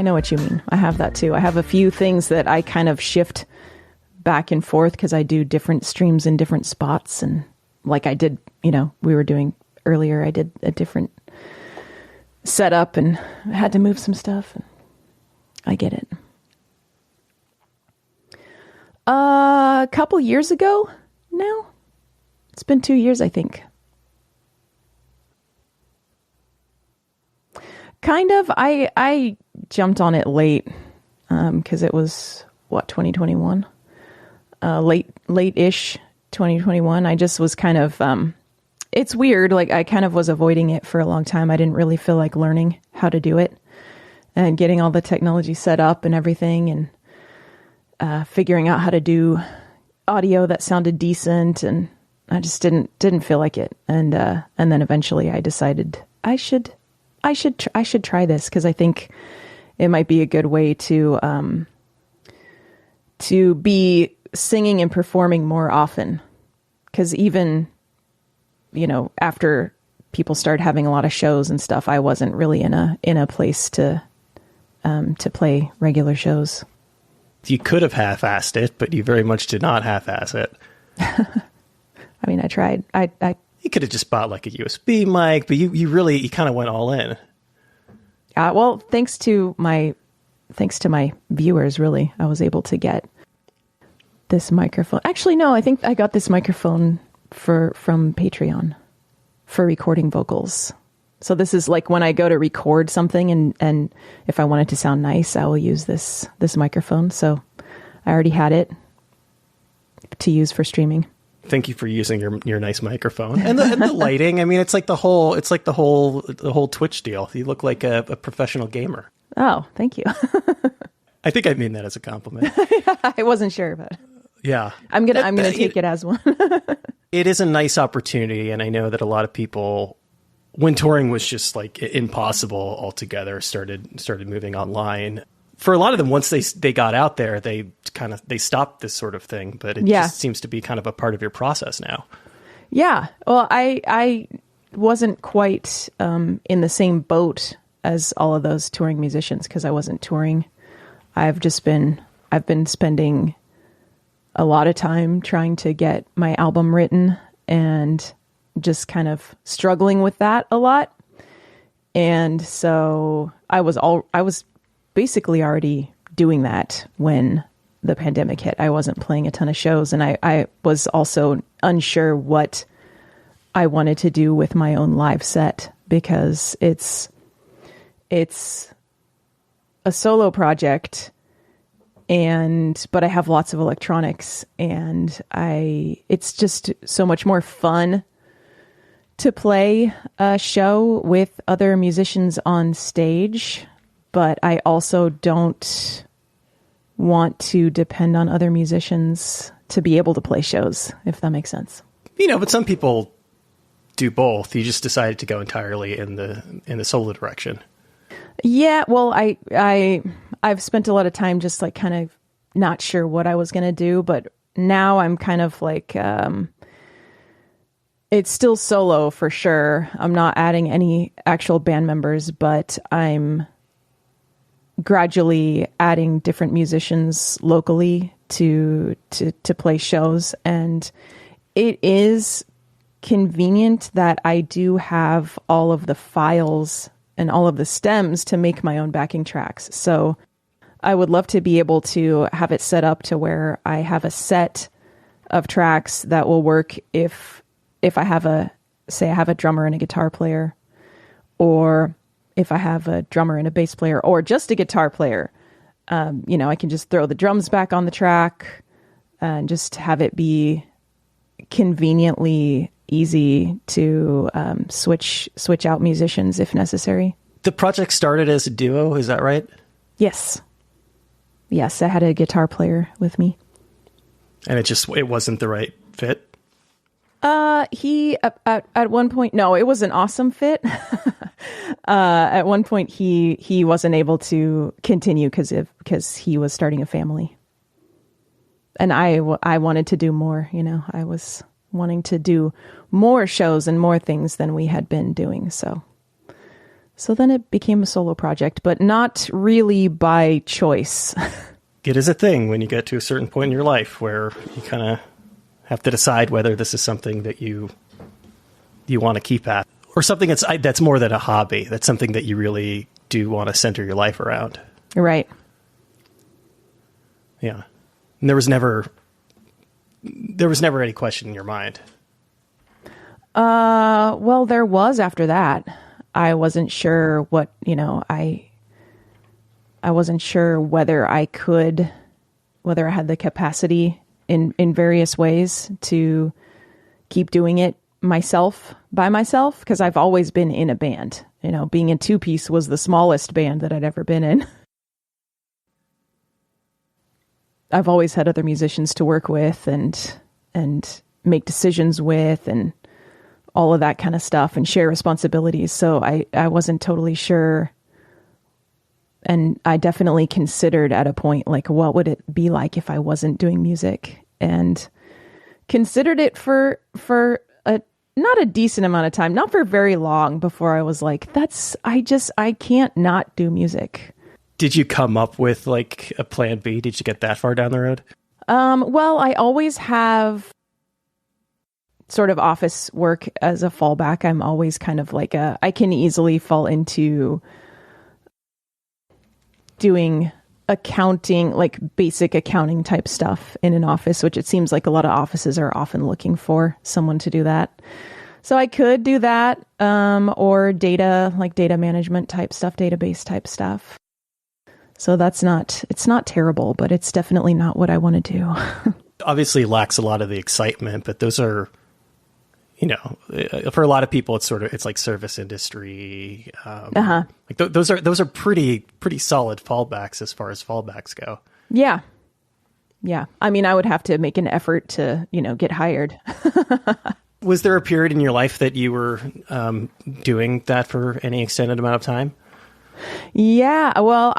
I know what you mean. I have that too. I have a few things that I kind of shift back and forth because I do different streams in different spots. And like I did, we were doing earlier, I did a different setup and I had to move some stuff. And I get it. A couple years ago now. It's been 2 years, I think. Kind of. I jumped on it late because it was, 2021? Late-ish 2021. I just was kind of, it's weird. Like, I kind of was avoiding it for a long time. I didn't really feel like learning how to do it and getting all the technology set up and everything and figuring out how to do audio that sounded decent. And I just didn't feel like it. And then eventually I decided I should try this because I think it might be a good way to be singing and performing more often. Because even, after people started having a lot of shows and stuff, I wasn't really in a place to play regular shows. You could have half-assed it, but you very much did not half-ass it. I mean, I tried. You could have just bought like a USB mic, but you kind of went all in. Well, thanks to my viewers, really, I was able to get this microphone. Actually, no, I think I got this microphone from Patreon for recording vocals. So this is like when I go to record something and if I want it to sound nice, I will use this microphone. So I already had it to use for streaming. Thank you for using your nice microphone and the lighting. I mean, it's like the whole Twitch deal. You look like a professional gamer. Oh, thank you. I think I mean that as a compliment. I wasn't sure, but yeah, I'm gonna take it as one. It is a nice opportunity, and I know that a lot of people, when touring was just like impossible altogether, started moving online. For a lot of them, once they got out there, they stopped this sort of thing, but it just seems to be kind of a part of your process now. Yeah. Well, I wasn't quite in the same boat as all of those touring musicians because I wasn't touring. I've been spending a lot of time trying to get my album written and just kind of struggling with that a lot. And so I was basically already doing that when the pandemic hit. I wasn't playing a ton of shows, and I was also unsure what I wanted to do with my own live set because it's a solo project, but I have lots of electronics, and it's just so much more fun to play a show with other musicians on stage. But I also don't want to depend on other musicians to be able to play shows, if that makes sense. But some people do both. You just decided to go entirely in the solo direction. Yeah, well, I've spent a lot of time just like kind of not sure what I was going to do, but now I'm kind of like, it's still solo for sure. I'm not adding any actual band members, but I'm gradually adding different musicians locally to play shows. And it is convenient that I do have all of the files and all of the stems to make my own backing tracks. So I would love to be able to have it set up to where I have a set of tracks that will work if I have I have a drummer and a guitar player, or if I have a drummer and a bass player, or just a guitar player. I can just throw the drums back on the track and just have it be conveniently easy to switch out musicians if necessary. The project started as a duo, is that right? Yes, I had a guitar player with me. And it wasn't the right fit? He at one point, no, it was an awesome fit. At one point he wasn't able to continue because he was starting a family. And I wanted to do more, I was wanting to do more shows and more things than we had been doing. So So then it became a solo project, but not really by choice. It is a thing when you get to a certain point in your life where you kind of have to decide whether this is something that you want to keep at, or something that's more than a hobby. That's something that you really do want to center your life around. Right. Yeah. And there was never any question in your mind. Well, there was after that. I wasn't sure what, I wasn't sure whether I had the capacity in various ways to keep doing it by myself, because I've always been in a band. Being in two-piece was the smallest band that I'd ever been in. I've always had other musicians to work with and make decisions with and all of that kind of stuff and share responsibilities. So I wasn't totally sure. And I definitely considered at a point, like, what would it be like if I wasn't doing music? And considered it for not a decent amount of time, not for very long, before I was like, I can't not do music. Did you come up with like a plan B? Did you get that far down the road? Well, I always have sort of office work as a fallback. I'm always kind of like I can easily fall into doing accounting, like basic accounting type stuff in an office, which it seems like a lot of offices are often looking for someone to do that. So I could do that, or data management type stuff, database type stuff. So it's not terrible, but it's definitely not what I want to do. Obviously lacks a lot of the excitement, but those are, for a lot of people, it's like service industry. Like those are pretty solid fallbacks as far as fallbacks go. Yeah. Yeah. I mean, I would have to make an effort to, get hired. Was there a period in your life that you were doing that for any extended amount of time? Yeah. Well,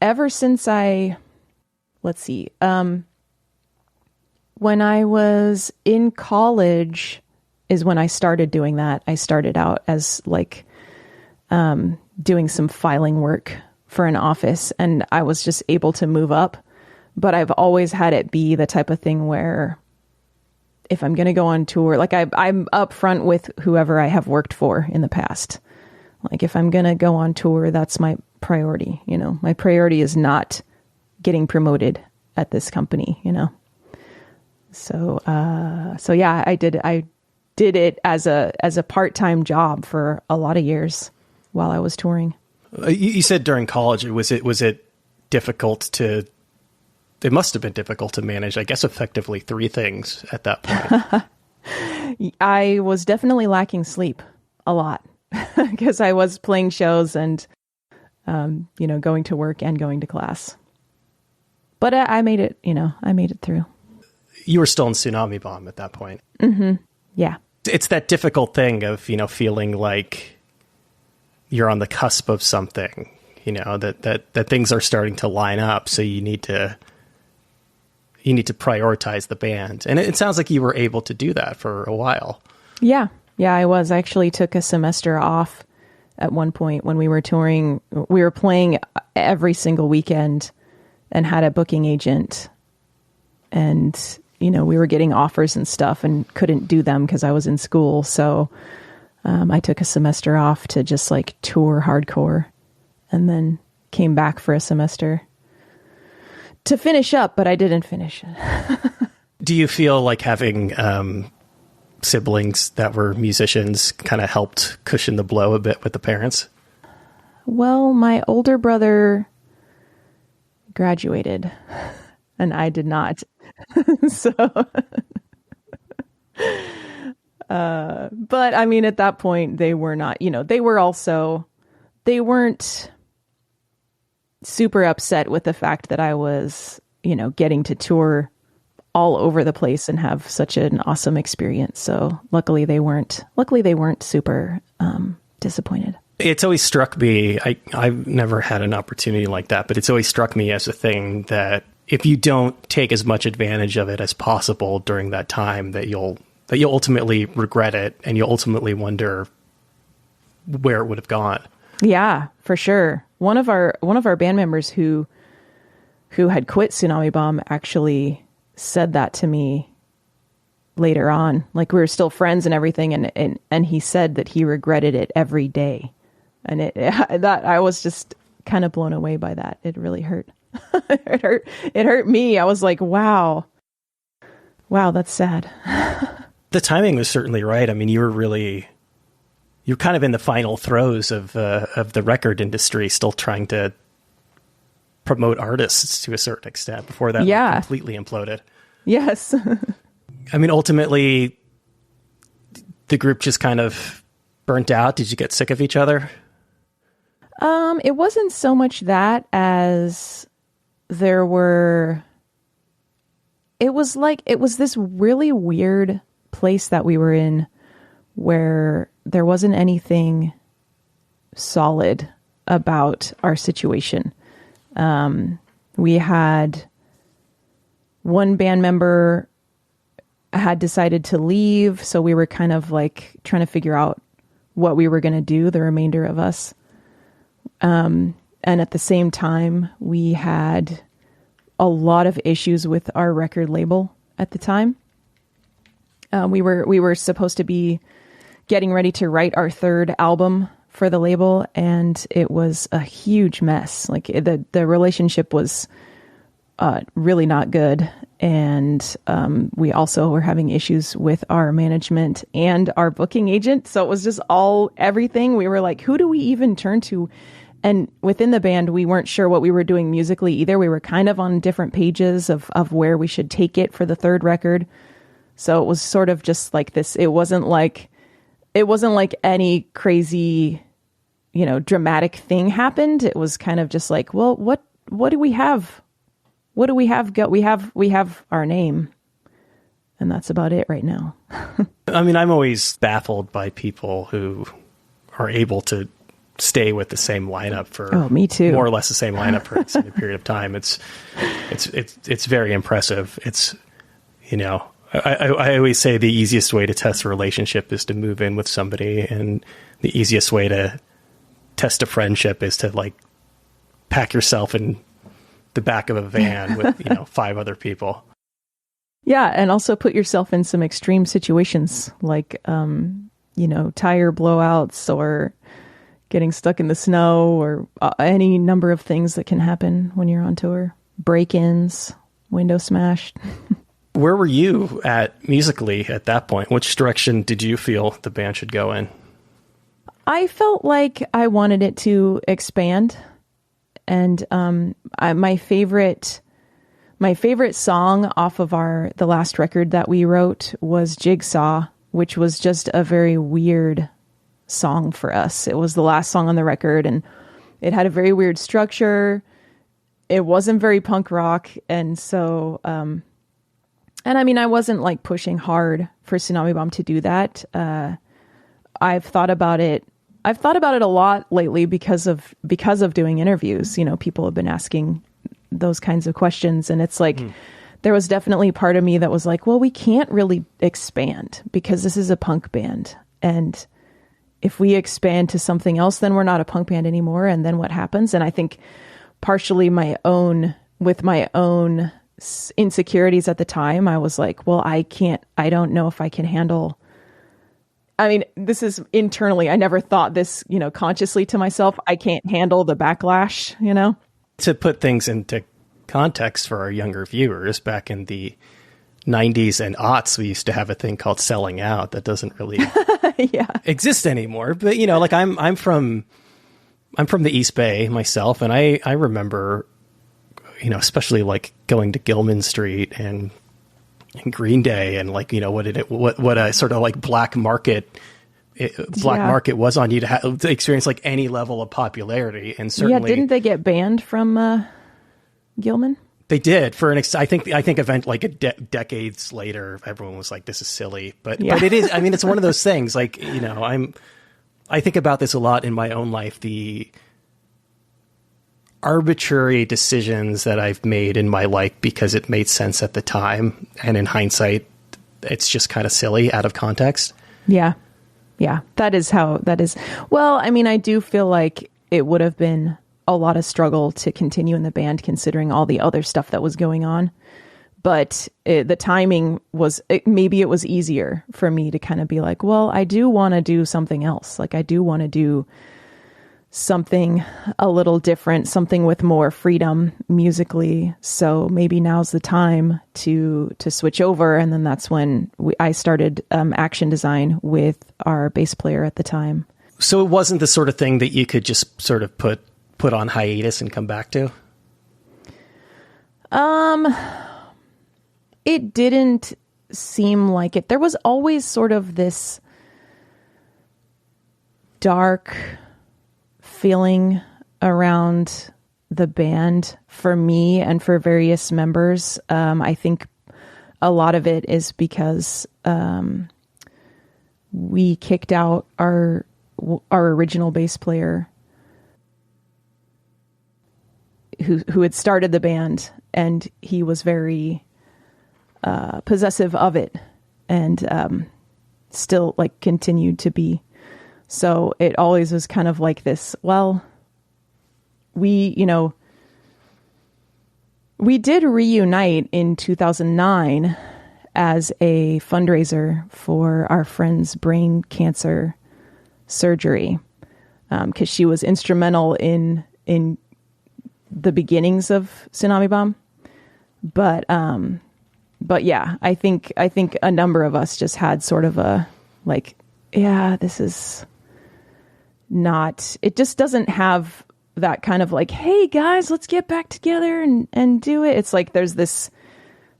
ever since let's see, when I was in college is when I started doing that. I started out as like doing some filing work for an office, and I was just able to move up. But I've always had it be the type of thing where if I'm going to go on tour, like I'm upfront with whoever I have worked for in the past. Like if I'm going to go on tour, that's my priority. My priority is not getting promoted at this company, So yeah, I did it as a part-time job for a lot of years while I was touring. You said during college, was it difficult to, it must have been difficult to manage, I guess, effectively three things at that point. I was definitely lacking sleep a lot because I was playing shows and, going to work and going to class. But I made it, I made it through. You were still in Tsunami Bomb at that point. Mm-hmm. Yeah. It's that difficult thing of, feeling like you're on the cusp of something, that things are starting to line up. So you need to prioritize the band. And it sounds like you were able to do that for a while. Yeah. Yeah, I was. I actually took a semester off at one point when we were touring. We were playing every single weekend and had a booking agent. And, we were getting offers and stuff and couldn't do them because I was in school. So I took a semester off to just like tour hardcore and then came back for a semester to finish up, but I didn't finish it. Do you feel like having siblings that were musicians kind of helped cushion the blow a bit with the parents? Well, my older brother graduated and I did not. So, but I mean, at that point they were not, they weren't super upset with the fact that I was, getting to tour all over the place and have such an awesome experience. So luckily they weren't super disappointed. It's always struck me, I've never had an opportunity like that, but it's always struck me as a thing that if you don't take as much advantage of it as possible during that time, that you'll ultimately regret it, and you'll ultimately wonder where it would have gone. Yeah, for sure. One of our band members who had quit Tsunami Bomb actually said that to me later on. Like, we were still friends and everything, and he said that he regretted it every day. And that I was just kind of blown away by that. It really hurt. It hurt me. I was like, wow, that's sad. The timing was certainly right. I mean, you're kind of in the final throes of the record industry, still trying to promote artists to a certain extent before that completely imploded. Yes. I mean, ultimately, the group just kind of burnt out. Did you get sick of each other? It wasn't so much that as it was this really weird place that we were in where there wasn't anything solid about our situation. We had one band member had decided to leave, so we were kind of like trying to figure out what we were going to do, the remainder of us. And at the same time, we had a lot of issues with our record label at the time. We were supposed to be getting ready to write our third album for the label, and it was a huge mess. Like, the relationship was really not good, and we also were having issues with our management and our booking agent. So it was just everything. We were like, who do we even turn to? And within the band, we weren't sure what we were doing musically either. We were kind of on different pages of where we should take it for the third record. So it was sort of just like this. It wasn't like any crazy, dramatic thing happened. It was kind of just like, well, what do we have? What do we have? We have our name, and that's about it right now. I mean, I'm always baffled by people who are able to stay with the same lineup for me too. More or less the same lineup for an extended period of time. It's very impressive. It's, I always say the easiest way to test a relationship is to move in with somebody, and the easiest way to test a friendship is to like pack yourself in the back of a van with 5 other people. Yeah, and also put yourself in some extreme situations like tire blowouts or getting stuck in the snow or any number of things that can happen when you're on tour. Break-ins, window smashed. Where were you at musically at that point? Which direction did you feel the band should go in? I felt like I wanted it to expand. And my favorite song off of the last record that we wrote was Jigsaw, which was just a very weird song for us. It was the last song on the record, and it had a very weird structure. It wasn't very punk rock, and so and I mean, I wasn't like pushing hard for Tsunami Bomb to do that. I've thought about it a lot lately because of doing interviews. People have been asking those kinds of questions, and it's like there was definitely part of me that was like, well, we can't really expand because this is a punk band, and if we expand to something else, then we're not a punk band anymore. And then what happens? And I think partially my own insecurities at the time, I was like, well, I don't know if I can handle. I mean, this is internally, I never thought this, consciously to myself. I can't handle the backlash, To put things into context for our younger viewers, back in the 90s and aughts, we used to have a thing called selling out that doesn't really exist anymore. But like I'm from the East Bay myself, and I remember, especially like going to Gilman Street and Green Day, and like what a sort of like black market was on you to experience like any level of popularity. And certainly, didn't they get banned from Gilman? They did for I think event like decades later, everyone was like, "This is silly," but it is. I mean, it's one of those things. Like I think about this a lot in my own life. The arbitrary decisions that I've made in my life because it made sense at the time, and in hindsight, it's just kind of silly out of context. Yeah. Yeah, that is how that is. Well, I mean, I do feel like it would have been a lot of struggle to continue in the band considering all the other stuff that was going on. But the timing was, maybe it was easier for me to kind of be like, well, I do want to do something else. Like, I do want to do something a little different, something with more freedom musically. So maybe now's the time to switch over. And then that's when I started action design with our bass player at the time. So it wasn't the sort of thing that you could just sort of put on hiatus and come back to? It didn't seem like it. There was always sort of this dark feeling around the band for me and for various members. I think a lot of it is because we kicked out our original bass player who had started the band, and he was very possessive of it, and still like continued to be. So it always was kind of like this, well, we did reunite in 2009 as a fundraiser for our friend's brain cancer surgery, because she was instrumental in the beginnings of Tsunami Bomb. But yeah, I think a number of us just had sort of a like, yeah, this is not, it just doesn't have that kind of like, hey guys, let's get back together and do it. It's like there's this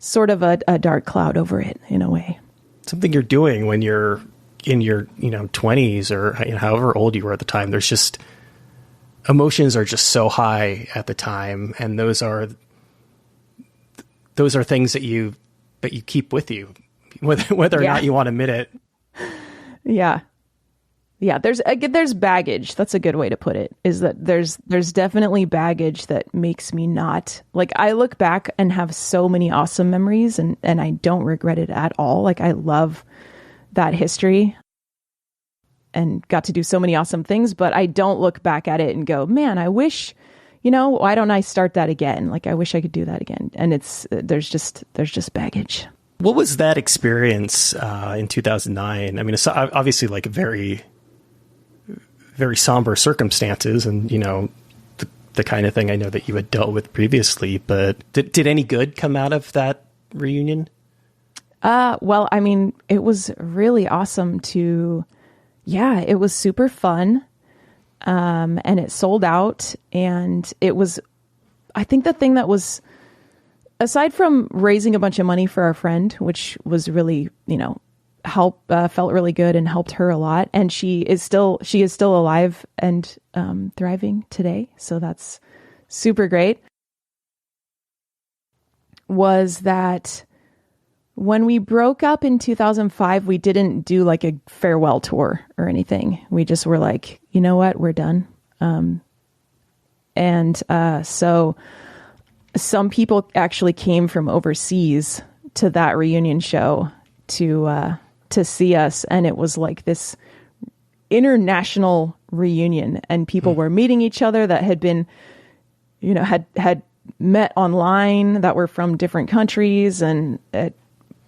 sort of a dark cloud over it in a way. Something you're doing when you're in your 20s or however old you were at the time. There's just emotions are just so high at the time, and those are things that you keep with you, whether or not you want to admit it. Yeah. There's baggage. That's a good way to put it, is that there's definitely baggage that makes me not like, I look back and have so many awesome memories, and I don't regret it at all. Like, I love that history and got to do so many awesome things, but I don't look back at it and go, man, I wish, why don't I start that again? Like, I wish I could do that again. And there's just baggage. What was that experience in 2009? I mean, it's obviously like a very, very somber circumstances, and, the kind of thing I know that you had dealt with previously, but did any good come out of that reunion? Well, I mean, it was really awesome it was super fun. And it sold out, and it was, I think the thing that was, aside from raising a bunch of money for our friend, which was really, felt really good and helped her a lot. And she is still alive and, thriving today. So that's super great. Was that when we broke up in 2005, we didn't do like a farewell tour or anything. We just were like, you know what, we're done. So some people actually came from overseas to that reunion show to see us. And it was like this international reunion, and people were meeting each other that had been, had met online, that were from different countries. And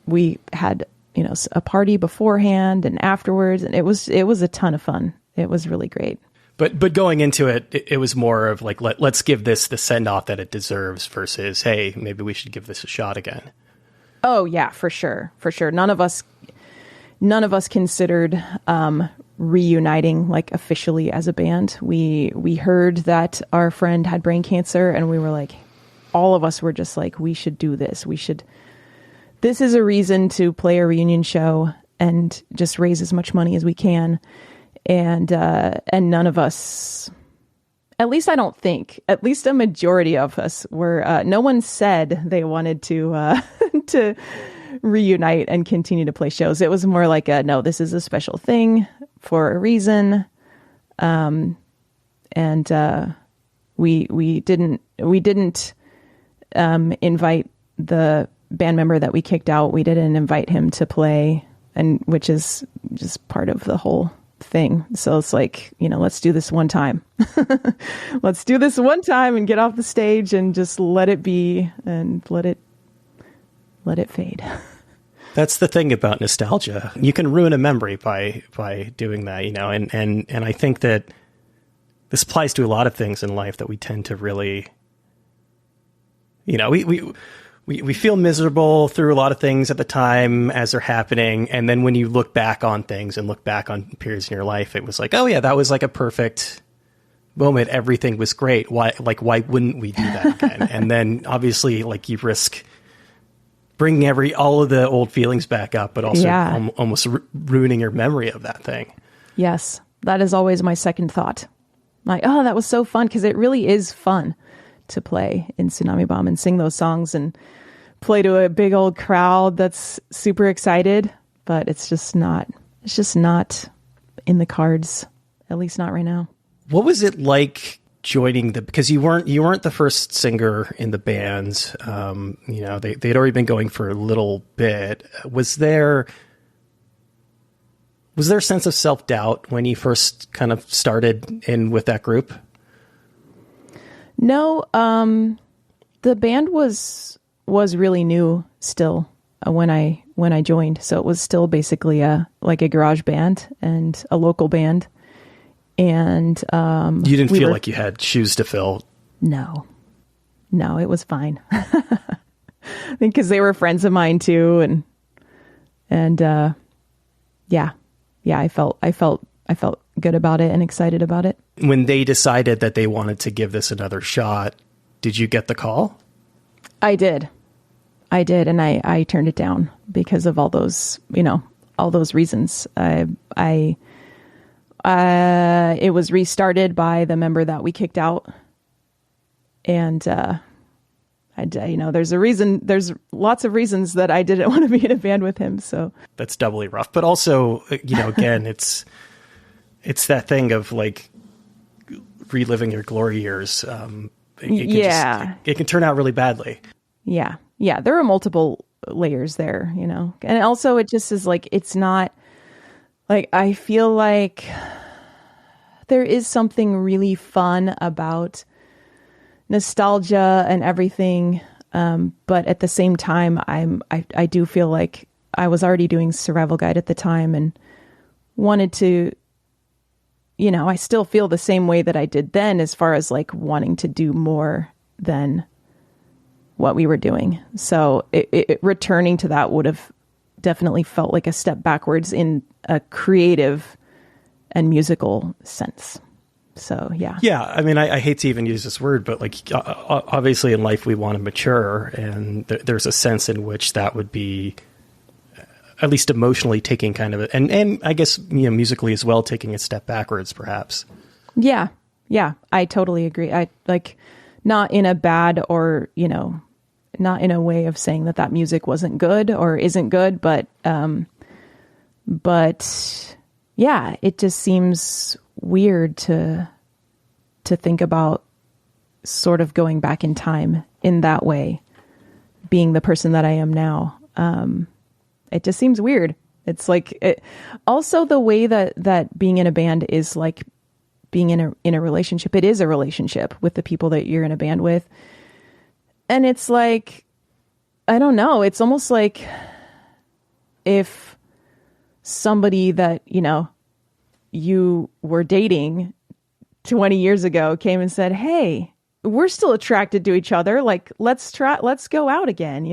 we had, a party beforehand and afterwards, and it was a ton of fun. It was really great. But going into it, it was more of like, let's give this the send off that it deserves versus, hey, maybe we should give this a shot again. Oh yeah, for sure. None of us considered reuniting like officially as a band. We heard that our friend had brain cancer, and we were like, all of us were just like, we should do this. This is a reason to play a reunion show and just raise as much money as we can. And none of us, at least I don't think, at least a majority of us were, no one said they wanted to reunite and continue to play shows. It was more like no, this is a special thing for a reason. We didn't invite the band member that we kicked out. We didn't invite him to play, and which is just part of the whole thing. So it's like, let's do this one time. Let's do this one time and get off the stage and just let it be and let it fade. That's the thing about nostalgia. You can ruin a memory by doing that, and I think that this applies to a lot of things in life that we tend to really, we feel miserable through a lot of things at the time as they're happening. And then when you look back on things and look back on periods in your life, it was like, oh yeah, that was like a perfect moment. Everything was great. Why wouldn't we do that again? And then obviously like you risk bringing all of the old feelings back up, but also almost ruining your memory of that thing. Yes. That is always my second thought. Like, oh, that was so fun. 'Cause it really is fun to play in Tsunami Bomb and sing those songs and play to a big old crowd that's super excited, but it's just not in the cards, at least not right now. What was it like joining because you weren't the first singer in the band. They'd already been going for a little bit. Was there a sense of self-doubt when you first kind of started in with that group? No, the band was really new still when I joined. So it was still basically a garage band and a local band. And you didn't feel like you had shoes to fill. No, it was fine. I think because they were friends of mine too, and I felt good about it and excited about it. When they decided that they wanted to give this another shot, did you get the call? I did, and I turned it down because of all those reasons. It was restarted by the member that we kicked out. And, there's a reason, there's lots of reasons that I didn't want to be in a band with him. So that's doubly rough, but also, again, it's that thing of like reliving your glory years. It can turn out really badly. Yeah. Yeah. There are multiple layers there, and also it just is like, it's not, like, I feel like there is something really fun about nostalgia and everything. But at the same time, I do feel like I was already doing Survival Guide at the time and wanted to, I still feel the same way that I did then as far as like wanting to do more than what we were doing. So returning to that would have definitely felt like a step backwards in a creative and musical sense. So, yeah. Yeah. I mean, I hate to even use this word, but like, obviously in life we want to mature, and there's a sense in which that would be at least emotionally taking kind of and I guess, musically as well, taking a step backwards perhaps. Yeah. Yeah. I totally agree. I like, not in a bad or, not in a way of saying that music wasn't good or isn't good, but yeah, it just seems weird to think about sort of going back in time in that way, being the person that I am now. It just seems weird. It's like also the way that being in a band is like being in a relationship. It is a relationship with the people that you're in a band with. And it's like, I don't know. It's almost like if somebody that, you were dating 20 years ago came and said, hey, we're still attracted to each other. Like, let's go out again,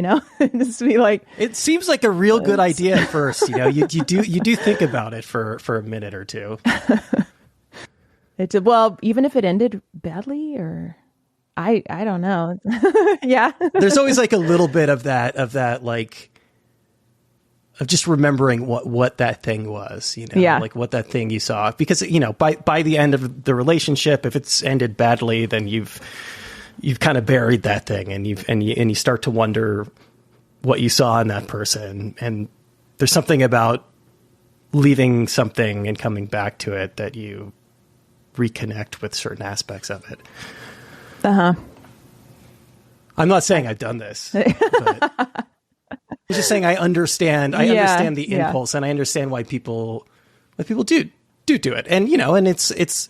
just be like, it seems like a real good idea at first, you do think about it for a minute or two. Well, even if it ended badly or I don't know. Yeah. There's always like a little bit of that, like, of just remembering what that thing was, yeah. Like what that thing you saw, because, by the end of the relationship, if it's ended badly, then you've kind of buried that thing, and you start to wonder what you saw in that person. And there's something about leaving something and coming back to it that you reconnect with certain aspects of it. Uh-huh. I'm not saying I've done this, but I'm just saying I understand the impulse, and I understand why people do do it. And, and it's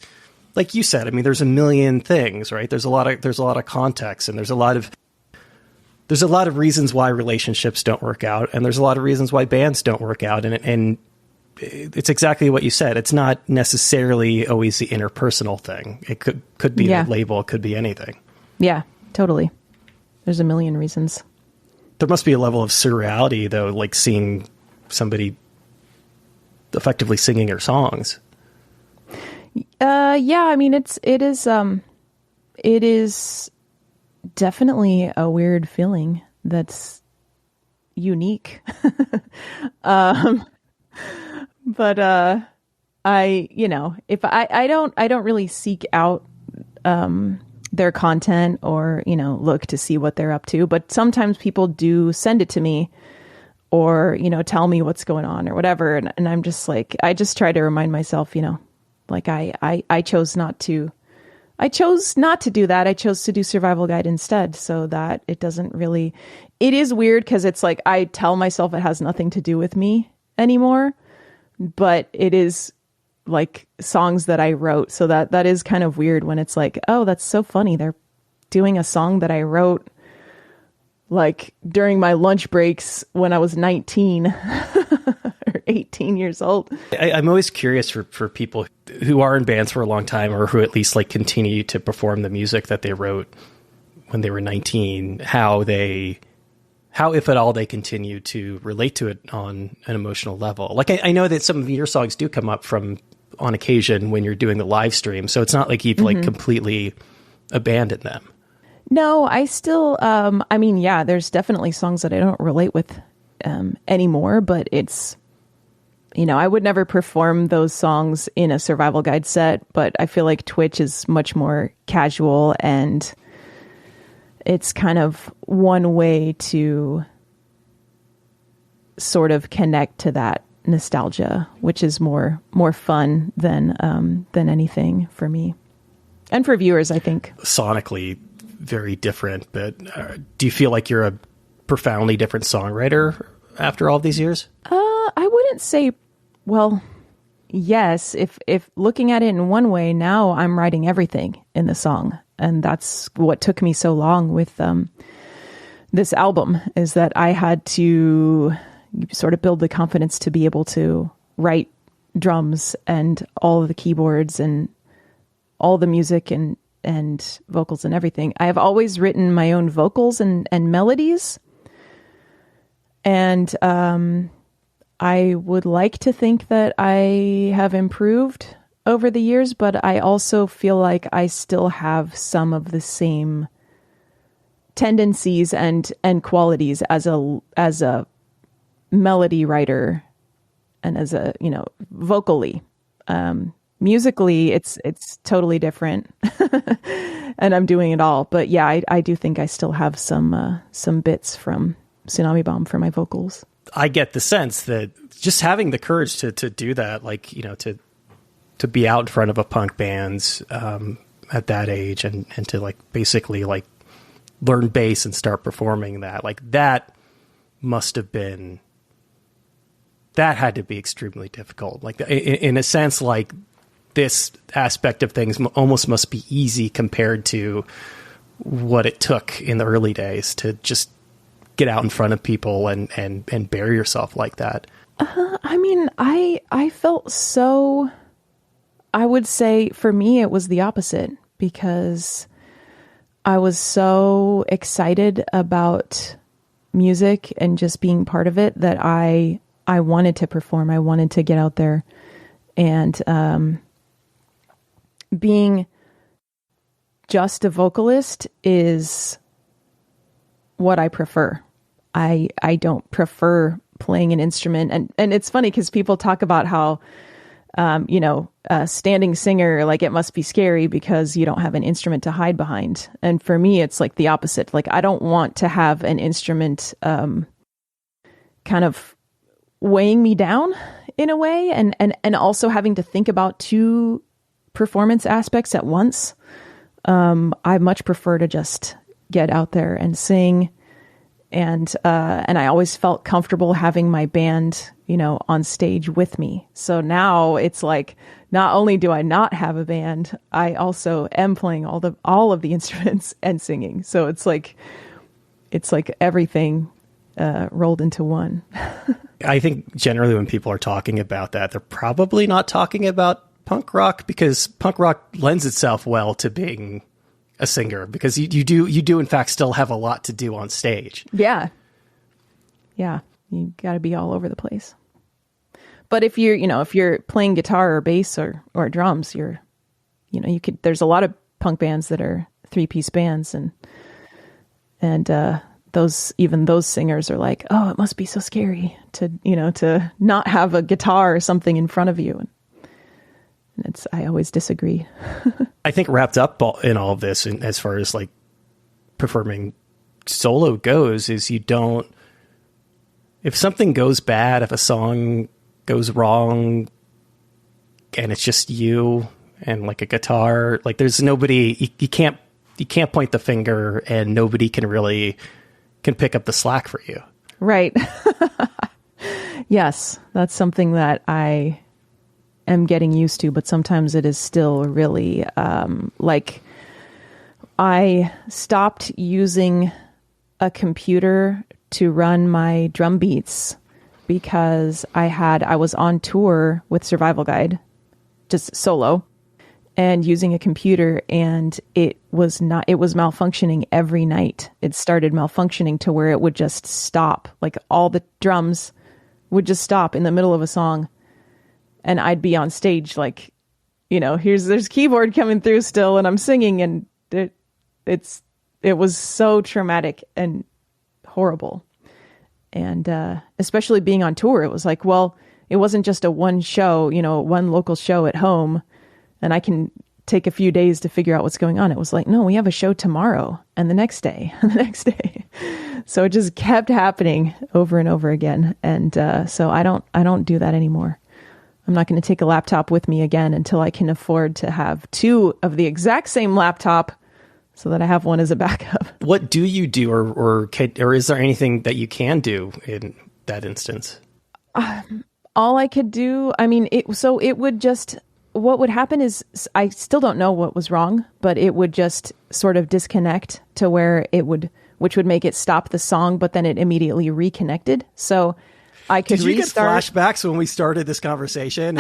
like you said, I mean, there's a million things, right? There's a lot of context, and there's a lot of reasons why relationships don't work out. And there's a lot of reasons why bands don't work out. And it's exactly what you said. It's not necessarily always the interpersonal thing. It could be the label. It could be anything. Yeah, totally. There's a million reasons. There must be a level of surreality, though, like seeing somebody effectively singing your songs. Yeah, I mean, it is definitely a weird feeling that's unique. But if I don't really seek out their content or, look to see what they're up to. But sometimes people do send it to me or, tell me what's going on or whatever. And I'm just like, I just try to remind myself, like I chose not to do that. I chose to do Survival Guide instead, so that it is weird because it's like I tell myself it has nothing to do with me anymore, but it is like songs that I wrote. So that is kind of weird when it's like, oh, that's so funny. They're doing a song that I wrote like during my lunch breaks when I was 19 or 18 years old. I'm always curious for people who are in bands for a long time, or who at least like continue to perform the music that they wrote when they were 19, how, if at all, they continue to relate to it on an emotional level. Like I know that some of your songs do come up on occasion when you're doing the live stream. So it's not like you've like completely abandoned them. No, I still, there's definitely songs that I don't relate with anymore, but it's, I would never perform those songs in a Survival Guide set, but I feel like Twitch is much more casual, and it's kind of one way to sort of connect to that nostalgia, which is more fun than anything for me and for viewers, I think. Sonically very different, but do you feel like you're a profoundly different songwriter after all these years? I wouldn't say, well, yes, if looking at it in one way, now I'm writing everything in the song. And that's what took me so long with this album, is that I had to sort of build the confidence to be able to write drums and all of the keyboards and all the music and vocals and everything. I have always written my own vocals and melodies. And I would like to think that I have improved over the years, but I also feel like I still have some of the same tendencies and qualities as a melody writer and as a, vocally. Musically, it's totally different, and I'm doing it all. But yeah, I do think I still have some bits from Tsunami Bomb for my vocals. I get the sense that just having the courage to do that, like, to be out in front of a punk band at that age and to like basically like learn bass and start performing that, like that had to be extremely difficult. Like in a sense, like this aspect of things almost must be easy compared to what it took in the early days to just get out in front of people and bury yourself like that. I mean, I felt so, I would say for me, it was the opposite, because I was so excited about music and just being part of it that I wanted to perform. I wanted to get out there, and being just a vocalist is what I prefer. I don't prefer playing an instrument. And it's funny because people talk about how, a standing singer, like it must be scary because you don't have an instrument to hide behind. And for me, it's like the opposite. Like I don't want to have an instrument kind of weighing me down in a way, and also having to think about two performance aspects at once. I much prefer to just get out there and sing. And I always felt comfortable having my band, on stage with me. So now it's like, not only do I not have a band, I also am playing all of the instruments and singing. So it's like everything rolled into one. I think generally when people are talking about that, they're probably not talking about punk rock, because punk rock lends itself well to being a singer, because you do in fact still have a lot to do on stage. Yeah. You got to be all over the place. But if you're playing guitar or bass or drums, there's a lot of punk bands that are 3-piece bands, and those singers are like, oh, it must be so scary to not have a guitar or something in front of you. And I always disagree. I think wrapped up in all of this, and as far as like performing solo goes, is if something goes bad, if a song goes wrong and it's just you and like a guitar, like there's nobody, you can't point the finger, and nobody can pick up the slack for you. Right. Yes, that's something that I am getting used to, but sometimes it is still really like I stopped using a computer to run my drum beats because I was on tour with Survival Guide, just solo, and using a computer, and it was malfunctioning every night. It started malfunctioning to where it would just stop. Like all the drums would just stop in the middle of a song, and I'd be on stage like, there's keyboard coming through still, and I'm singing, and it was so traumatic and horrible. And especially being on tour, it was like, well, it wasn't just a one local show at home, and I can take a few days to figure out what's going on. It was like, no, we have a show tomorrow and the next day and the next day. So it just kept happening over and over again. And so I don't do that anymore. I'm not going to take a laptop with me again until I can afford to have 2 of the exact same laptop, so that I have one as a backup. What do you do, or is there anything that you can do in that instance? All I could do, what would happen is, I still don't know what was wrong, but it would just sort of disconnect to where which would make it stop the song, but then it immediately reconnected. So I could restart. Did you get flashbacks when we started this conversation?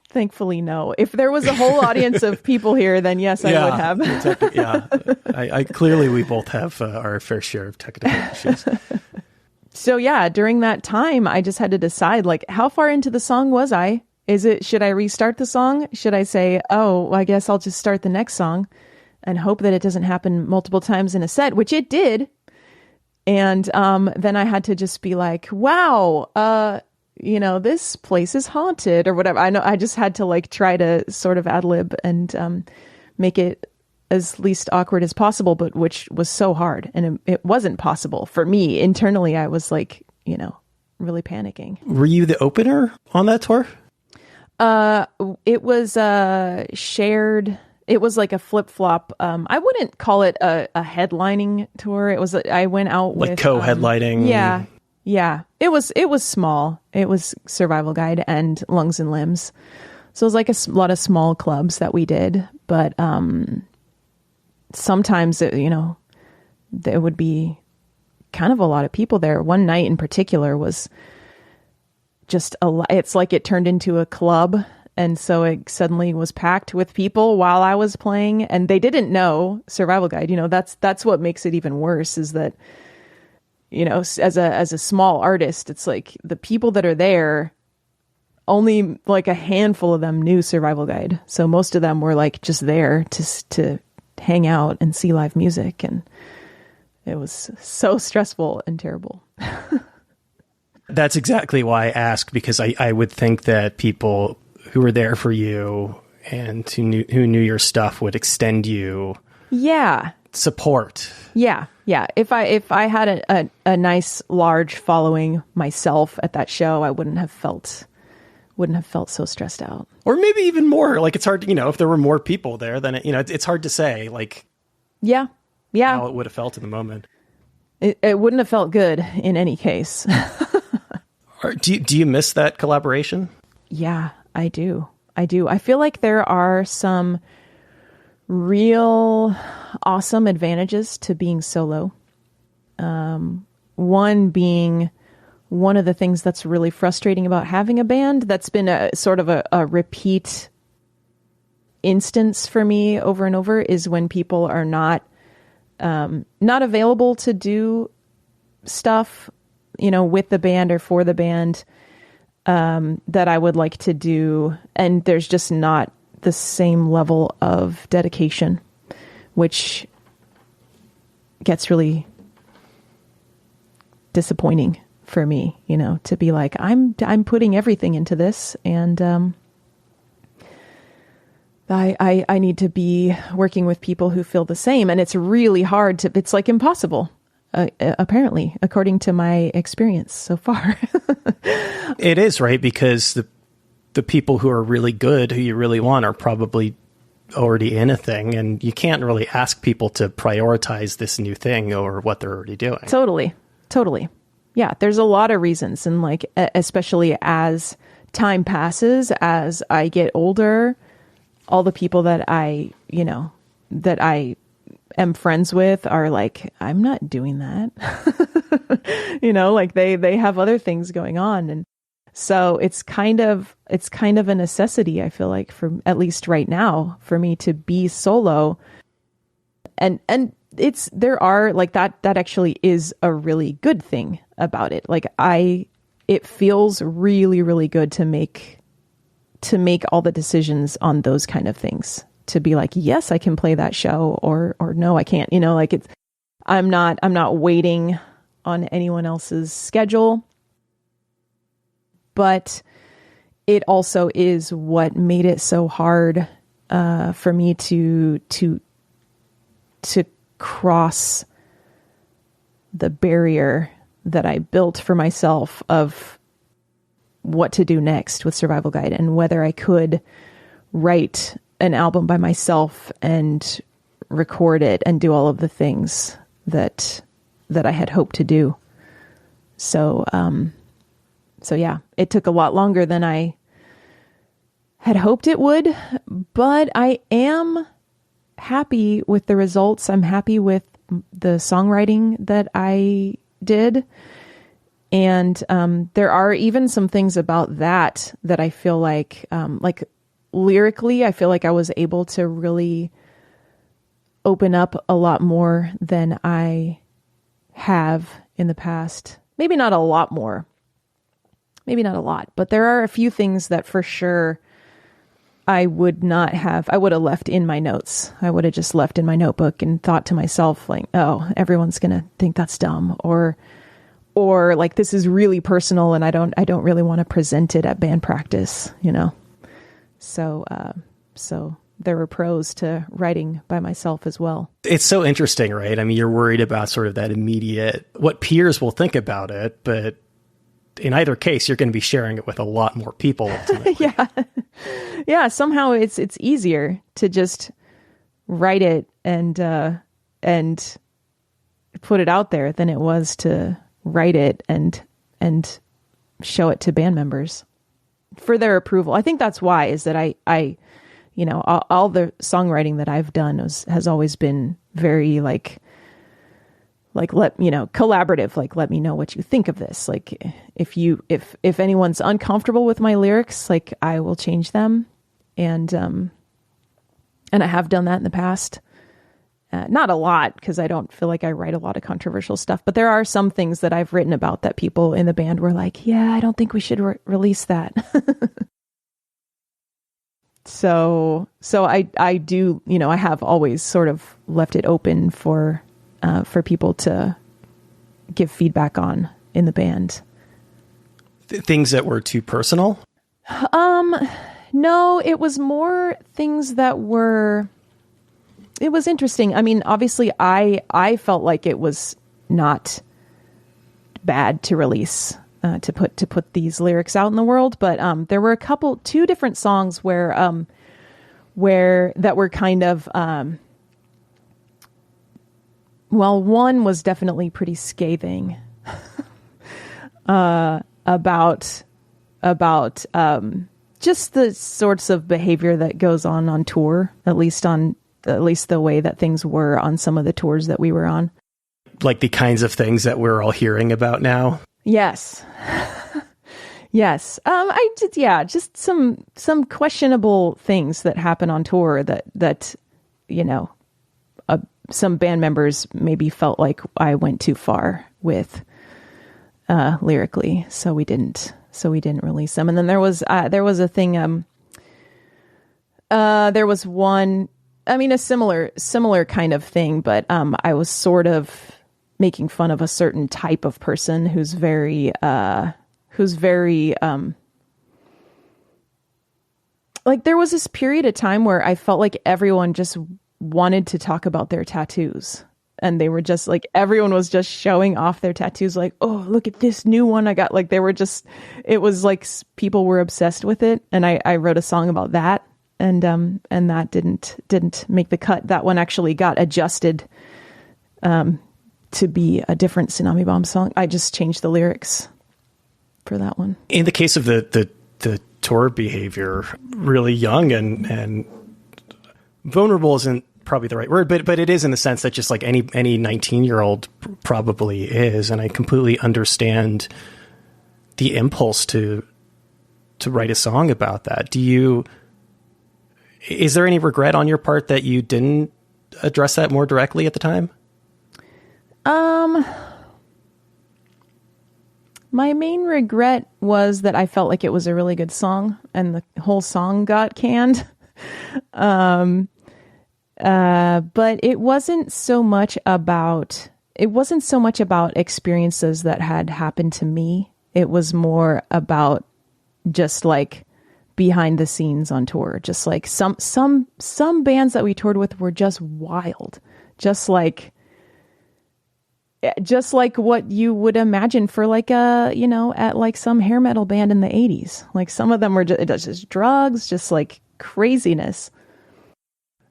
Thankfully, no. If there was a whole audience of people here, then yes, I would have. Yeah. I clearly, we both have our fair share of technical issues. So yeah, during that time, I just had to decide, like, how far into the song was I? Should I restart the song? Should I say, oh, I guess I'll just start the next song and hope that it doesn't happen multiple times in a set, which it did. And then I had to just be like, wow, this place is haunted or whatever. I know I just had to like try to sort of ad lib and make it as least awkward as possible, but which was so hard. And it wasn't possible for me. Internally, I was like, really panicking. Were you the opener on that tour? It was shared. It was like a flip-flop. I wouldn't call it a headlining tour. It was, I went out with... Like co-headlining? Yeah. It was small. It was Survival Guide and Lungs and Limbs. So it was like a lot of small clubs that we did. But sometimes, there would be kind of a lot of people there. One night in particular was just it's like it turned into a club. And so it suddenly was packed with people while I was playing, and they didn't know Survival Guide. That's what makes it even worse, is that, as a small artist, it's like the people that are there, only like a handful of them knew Survival Guide. So most of them were like just there to hang out and see live music. And it was so stressful and terrible. That's exactly why I asked, because I would think that people who were there for you and who knew your stuff would extend you support. Yeah. If I had a nice large following myself at that show, I wouldn't have felt so stressed out. Or maybe even more. Like, it's hard to, if there were more people there, then it's hard to say, like, yeah, how it would have felt in the moment. It wouldn't have felt good in any case. Do you miss that collaboration? Yeah, I do. I feel like there are some real awesome advantages to being solo. One being one of the things that's really frustrating about having a band that's been a sort of a repeat instance for me over and over is when people are not available to do stuff, with the band or for the band, that I would like to do. And there's just not the same level of dedication, which gets really disappointing for me, to be like, I'm putting everything into this, and I need to be working with people who feel the same. And it's really hard it's like impossible, apparently, according to my experience so far. It is, right? Because the people who are really good, who you really want, are probably already in a thing, and you can't really ask people to prioritize this new thing over what they're already doing. Totally. Yeah, there's a lot of reasons. And like, especially as time passes, as I get older, all the people that I am friends with are like, I'm not doing that. Like they have other things going on. And so it's kind of a necessity, I feel like, for at least right now, for me to be solo. And there are like that actually is a really good thing about it. Like it feels really, really good to make all the decisions on those kind of things, to be like, yes, I can play that show, or no, I can't, like I'm not waiting on anyone else's schedule. But it also is what made it so hard for me to cross the barrier that I built for myself of what to do next with Survival Guide, and whether I could write an album by myself and record it and do all of the things that I had hoped to do. So yeah, it took a lot longer than I had hoped it would, but I am happy with the results. I'm happy with the songwriting that I did. And there are even some things about that I feel like lyrically, I feel like I was able to really open up a lot more than I have in the past. Maybe not a lot more. Maybe not a lot, but there are a few things that for sure I would have left in my notes. I would have just left in my notebook and thought to myself, like, oh, everyone's going to think that's dumb, or like, this is really personal and I don't really want to present it at band practice, So there were pros to writing by myself as well. It's so interesting, right? I mean, you're worried about sort of that immediate, what peers will think about it, but in either case, you're going to be sharing it with a lot more people ultimately. Yeah. Somehow it's easier to just write it and put it out there than it was to write it and show it to band members for their approval. I think that's why, is that I all the songwriting that I've done has always been very collaborative, like, let me know what you think of this. Like, if anyone's uncomfortable with my lyrics, like, I will change them. And I have done that in the past. Not a lot, because I don't feel like I write a lot of controversial stuff, but there are some things that I've written about that people in the band were like, yeah, I don't think we should release that. So I do, I have always sort of left it open for people to give feedback on in the band. Things that were too personal? No, it was more things that were, it was interesting. I mean, obviously I felt like it was not bad to release, to put these lyrics out in the world, but there were two different songs where that were kind of Well, one was definitely pretty scathing about just the sorts of behavior that goes on tour, at least the way that things were on some of the tours that we were on. Like the kinds of things that we're all hearing about now. Yes. Yes. I did. Yeah. Just some questionable things that happen on tour that, some band members maybe felt like I went too far with, lyrically. So we didn't release them. And then there was a thing, there was one, a similar kind of thing, but, I was sort of making fun of a certain type of person who's very, like there was this period of time where I felt like everyone just wanted to talk about their tattoos, and they were just like, everyone was just showing off their tattoos. Like, oh, look at this new one I got. Like it was like people were obsessed with it. And I wrote a song about that, and that didn't make the cut. That one actually got adjusted, to be a different Tsunami Bomb song. I just changed the lyrics for that one. In the case of the tour behavior, really young and vulnerable isn't probably the right word, but it is in the sense that just like any 19-year-old probably is. And I completely understand the impulse to write a song about that. Is there any regret on your part that you didn't address that more directly at the time? My main regret was that I felt like it was a really good song and the whole song got canned. But it wasn't so much about experiences that had happened to me. It was more about just like behind the scenes on tour. Just like some bands that we toured with were just wild. Just like what you would imagine for like at like some hair metal band in the 80s. Like some of them were just drugs, just like craziness.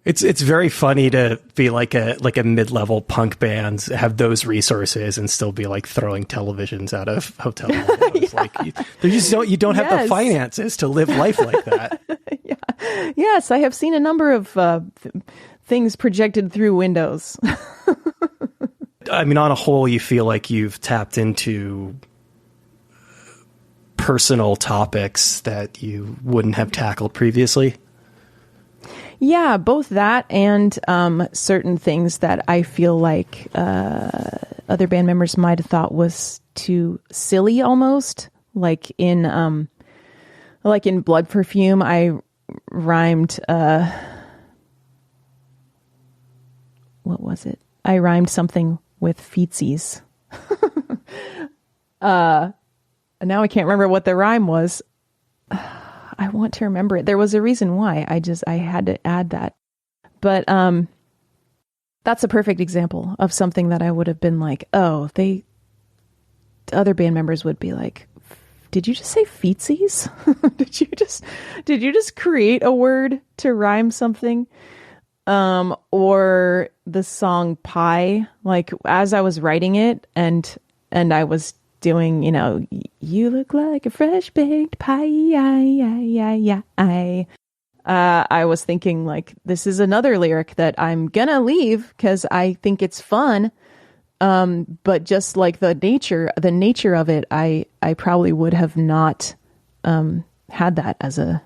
It's very funny to be like a mid-level punk band, have those resources and still be like throwing televisions out of hotel windows. Yeah. Like you don't have the finances to live life like that. Yeah. Yes, I have seen a number of things projected through windows. On a whole, you feel like you've tapped into personal topics that you wouldn't have tackled previously? Yeah, both that and certain things that I feel like other band members might have thought was too silly almost. Like in Blood Perfume, I rhymed... what was it? I rhymed something with feetsies. Now I can't remember what the rhyme was. I want to remember it. There was a reason why. I had to add that. But that's a perfect example of something that I would have been like, other band members would be like, did you just say feetsies? did you just create a word to rhyme something? Or the song Pie, like as I was writing it and I was doing, you look like a fresh baked pie. I was thinking like, this is another lyric that I'm gonna leave because I think it's fun. But just like the nature of it, I probably would have not, had that as a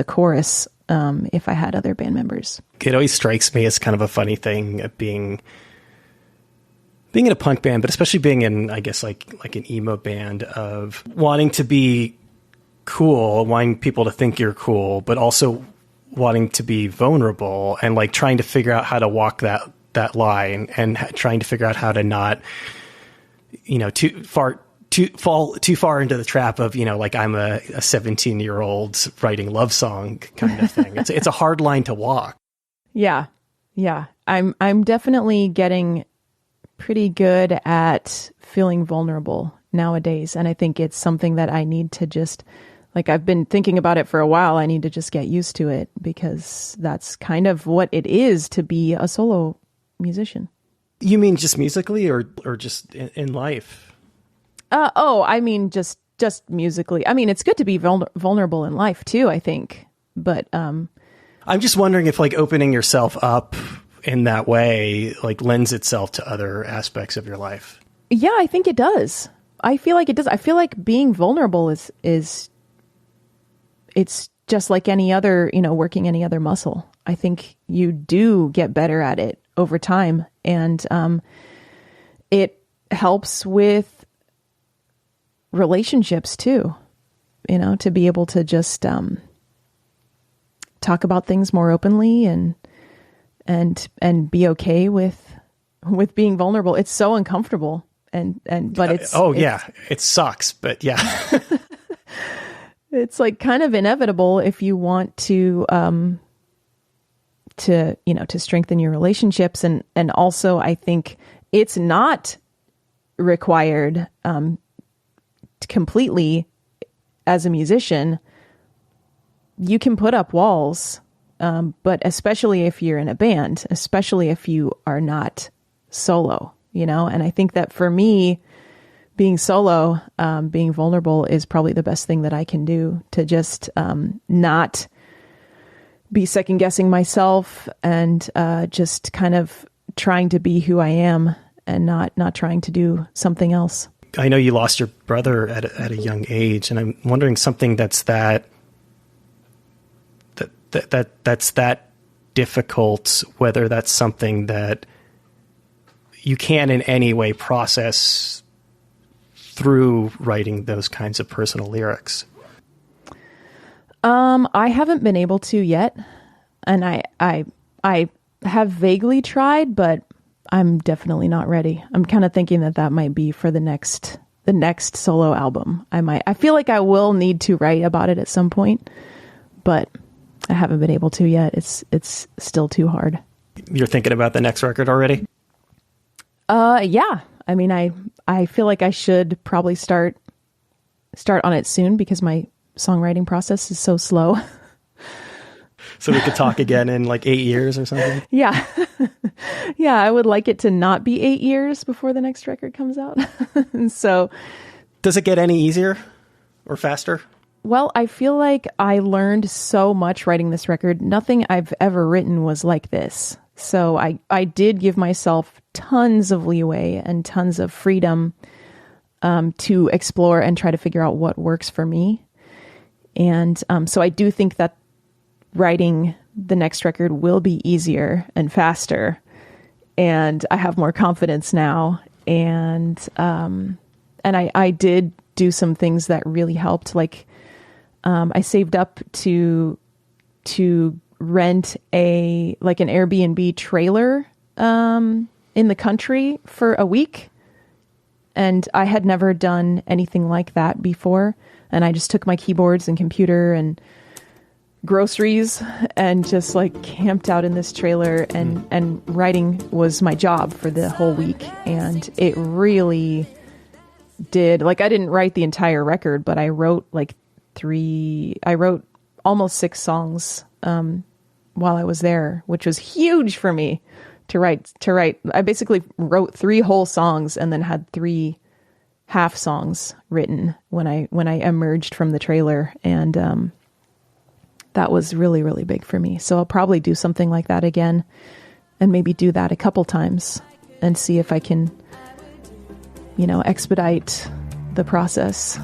chorus, if I had other band members. It always strikes me as kind of a funny thing being in a punk band, but especially being in, I guess, like an emo band, of wanting to be cool, wanting people to think you're cool, but also wanting to be vulnerable and like trying to figure out how to walk that line and trying to figure out how to not, fall too far into the trap of, like I'm a 17-year-old writing love song kind of thing. It's a hard line to walk. Yeah. Yeah. I'm definitely getting pretty good at feeling vulnerable nowadays. And I think it's something that I need to just, like, I've been thinking about it for a while. I need to just get used to it because that's kind of what it is to be a solo musician. You mean just musically or just in life? I mean, just musically. I mean, it's good to be vulnerable in life too, I think. But I'm just wondering if like opening yourself up in that way like lends itself to other aspects of your life. Yeah, I think it does. I feel like it does. I feel like being vulnerable is it's just like any other, working any other muscle. I think you do get better at it over time, and it helps with relationships too. To be able to just talk about things more openly and be okay with being vulnerable. It's so uncomfortable, but it's it sucks, but yeah. It's like kind of inevitable if you want to strengthen your relationships. And also I think it's not required completely as a musician. You can put up walls, but especially if you're in a band, especially if you are not solo, and I think that for me, being solo, being vulnerable is probably the best thing that I can do to just not be second guessing myself and just kind of trying to be who I am and not trying to do something else. I know you lost your brother at a young age, and I'm wondering something that's that difficult, whether that's something that you can in any way process through writing those kinds of personal lyrics. I haven't been able to yet, and I have vaguely tried, but I'm definitely not ready. I'm kind of thinking that might be for the next solo album. I feel like I will need to write about it at some point, but I haven't been able to yet. It's still too hard. You're thinking about the next record already? Yeah. I mean, I feel like I should probably start on it soon because my songwriting process is so slow. So we could talk again in like 8 years or something? Yeah. Yeah, I would like it to not be 8 years before the next record comes out. And so, does it get any easier or faster? Well, I feel like I learned so much writing this record. Nothing I've ever written was like this. So I did give myself tons of leeway and tons of freedom to explore and try to figure out what works for me. And so I do think that writing the next record will be easier and faster. And I have more confidence now. And I did do some things that really helped. Like I saved up to rent an Airbnb trailer in the country for a week. And I had never done anything like that before. And I just took my keyboards and computer and groceries and just like camped out in this trailer, and writing was my job for the whole week. And it really did, like, I didn't write the entire record, but I wrote almost 6 songs while I was there, which was huge for me to write. I basically wrote 3 whole songs and then had 3 half songs written when I emerged from the trailer. And that was really, really big for me. So I'll probably do something like that again, and maybe do that a couple times and see if I can, expedite the process.